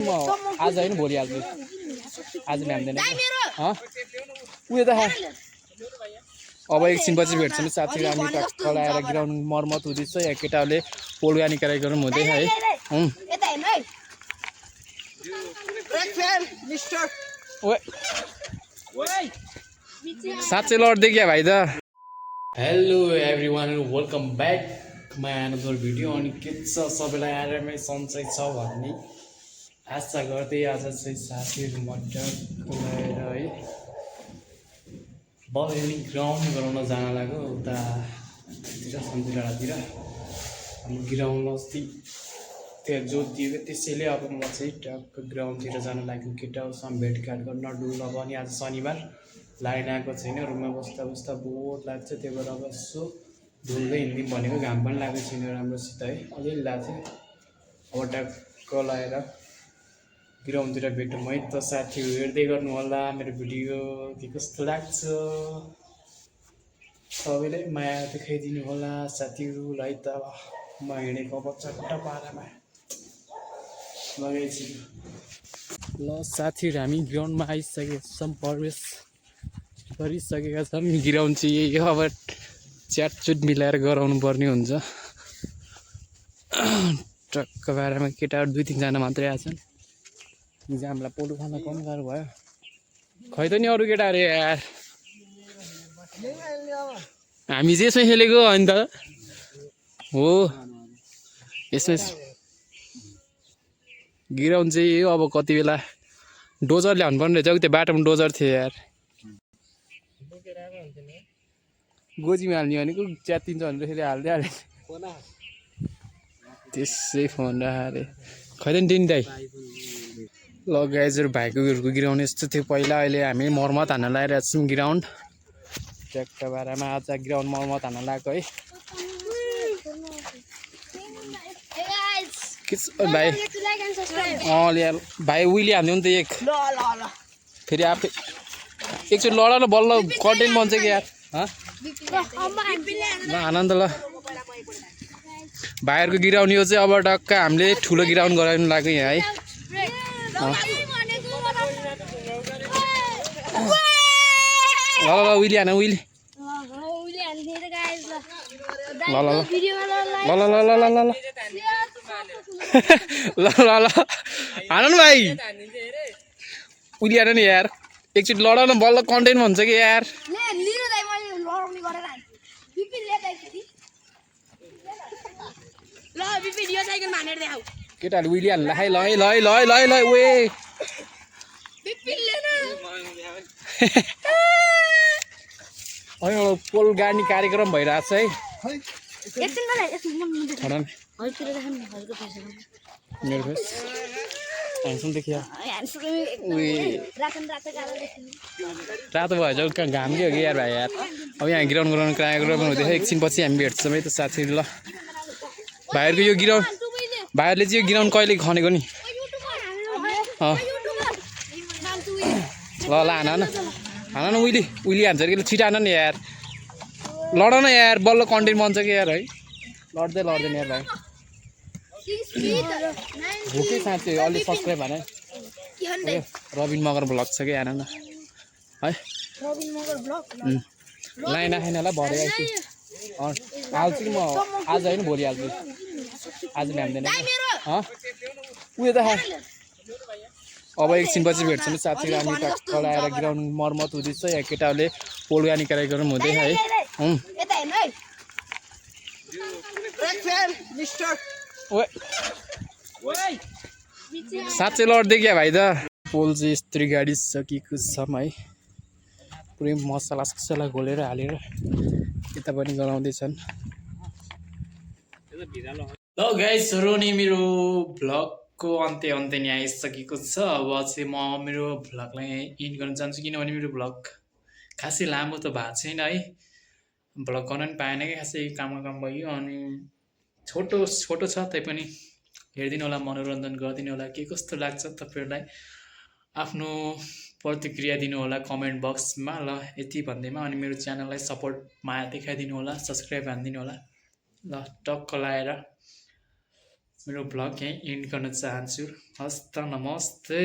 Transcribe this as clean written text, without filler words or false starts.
आज होइन भोलि हाल्छु आज भ्याउँदैन उयो त अब एकछिनपछि भेट्छौँ साथीहरू हामी टक्क आएर ग्राउन्ड मर्मत हुँदैछ यहाँ केटाहरूले पोलगानी कार्यक्रम हुँदैछ है साँच्चै लड्दै क्या भाइ त hello everyone welcome back my another video अनि के छ सबैलाई आरामै सन्चै छ भन्ने आशा गर्दै आज चाहिँ साथीहरू मजाको लगाएर है बल ग्राउन्ड गराउन जान लाग्यो उतातिर सन्ती डाँडातिर हाम्रो ग्राउन्ड अस्ति त्यहाँ जोत दिएको त्यसैले अब म चाहिँ टक्क ग्राउन्डतिर जान लाग्यो केटाहरूसँग भेटघाट गर्न डुल्न पनि आज शनिबार लाइन आएको छैन रुममा बस्दा बस्दा बोर लाग्छ त्यही भएर अब यसो डुल्दै हिँड्यौँ भनेको घाम पनि लागेको छैन राम्रोसित है अलिअलि लाग्छ अब टक्क लगाएर ग्राउन्डतिर भेटौँ है त साथीहरू हेर्दै गर्नु होला मेरो भिडियो के कस्तो लाग्छ सबैले माया देखाइदिनु होला साथीहरूलाई त म हिँडेको अब चट्ट पारामा लगाइछु ल साथीहरू हामी ग्राउन्डमा आइसकेका छौँ प्रवेश गरिसकेका छौँ ग्राउन्ड चाहिँ यही हो अब च्याटचुट मिलाएर गराउनु पर्ने हुन्छ टक्क पारामा केटाहरू 2-3 जना मात्रै आछन् इक्जामलाई पोलो खान कम गाह्रो भयो खै त नि अरू केटाहरू यार हामी चाहिँ यसमै खेलेको अनि त हो यसमै ग्राउन्ड चाहिँ यो अब कति बेला डोजर ल्याउनु पर्ने रहेछ त्यो बाटोमा डोजर थियो यार गोजीमा हाल्ने भनेको च्यातिन्छ भनेर फेरि हाल्दै हाले त्यसै फोन राखेर खै त नि टेनी दाइ ल गाइजहरू भाइकोहरूको ग्राउन्ड यस्तो थियो पहिला अहिले हामी मर्मत हान्न लगाइरहेको छौँ ग्राउन्ड ट्याक्क बारामा आज ग्राउन्ड मर्मत हान्न लगाएको है के भाइ यार भाइ उहिले हान्थ्यो नि त एक फेरि आफै एकचोटि लड न बल्ल कन्टेन्ट बन्छ कि यार ल आनन्द ल भाइहरूको ग्राउन्ड यो चाहिँ अब टक्क हामीले ठुलो ग्राउन्ड गराउनु लाग्यो यहाँ है ल ल उहिले हान उहिले ल ल ल ल ल ल ल ल ल ल ल हान न भाइ उहिले हान नि यार एकचोटि लड न बल्ल कन्टेन्ट भन्छ कि यार केटाहरूले उहिले हाल्नु है ल है ल है ल है ल है ल वे पोल गाड्ने कार्यक्रम भइरहेछ है मेरो फेस ह्यान्डसम देखियो रातो भएछ घाम के हो कि यार भाइ यार अब यहाँ ग्राउन्ड गराउनु कार्यक्रम हुँदैछ एकछिनपछि हामी भेट्छौँ है त साथीहरू ल भाइहरूको यो ग्राउन्ड भाइहरूले चाहिँ यो ग्राउन्ड कहिले खनेको नि ल ल हान न उहिले हान्छ कि छिटो हान नि यार लड न यार बल्ल कन्टेन्ट बन्छ कि यार है लड्दै लड्दैन यार भाइ भोकै साँच्चै अलि सब्सक्राइब हान है रबिन मगर भ्लग छ कि हान न है लाइन आएन ल भरे आइसु हाल्छु कि म आज होइन भोलि हाल्छु आज भ्याउँदैन उयो त अब एकछिनपछि भेट्छौँ साथीहरू हामी टक्क आएर ग्राउन्ड मर्मत हुँदैछ यहाँ केटाहरूले पोलगानी कार्यक्रम हुँदैछ है साँच्चै लड्दै क्या भाइ त पोल चाहिँ यस्तरी गाडी सकिएको छ है पुरै मसला घोलेर हालेर यता पनि गराउँदैछन् ल गाइजहरू नि मेरो भ्लगको अन्त्य नि आइसकेको छ अब चाहिँ म मेरो भ्लगलाई एन्ड गर्न चाहन्छु किनभने मेरो भ्लग खासै लामो त भएको छैन है भ्लग गर्न पनि पाएन कि खासै काम भयो अनि छोटो छ तैपनि हेरिदिनु होला मनोरञ्जन गरिदिनु होला के कस्तो लाग्छ तपाईँहरूलाई आफ्नो प्रतिक्रिया दिनु होला कमेन्ट बक्समा ल यति भन्दैमा अनि मेरो च्यानललाई सपोर्ट माया देखाइदिनु होला सब्सक्राइब हानिदिनु होला ल टक्क लगाएर मेरो भ्लग यहीँ एन्ड गर्न चाहन्छु। हस्त नमस्ते।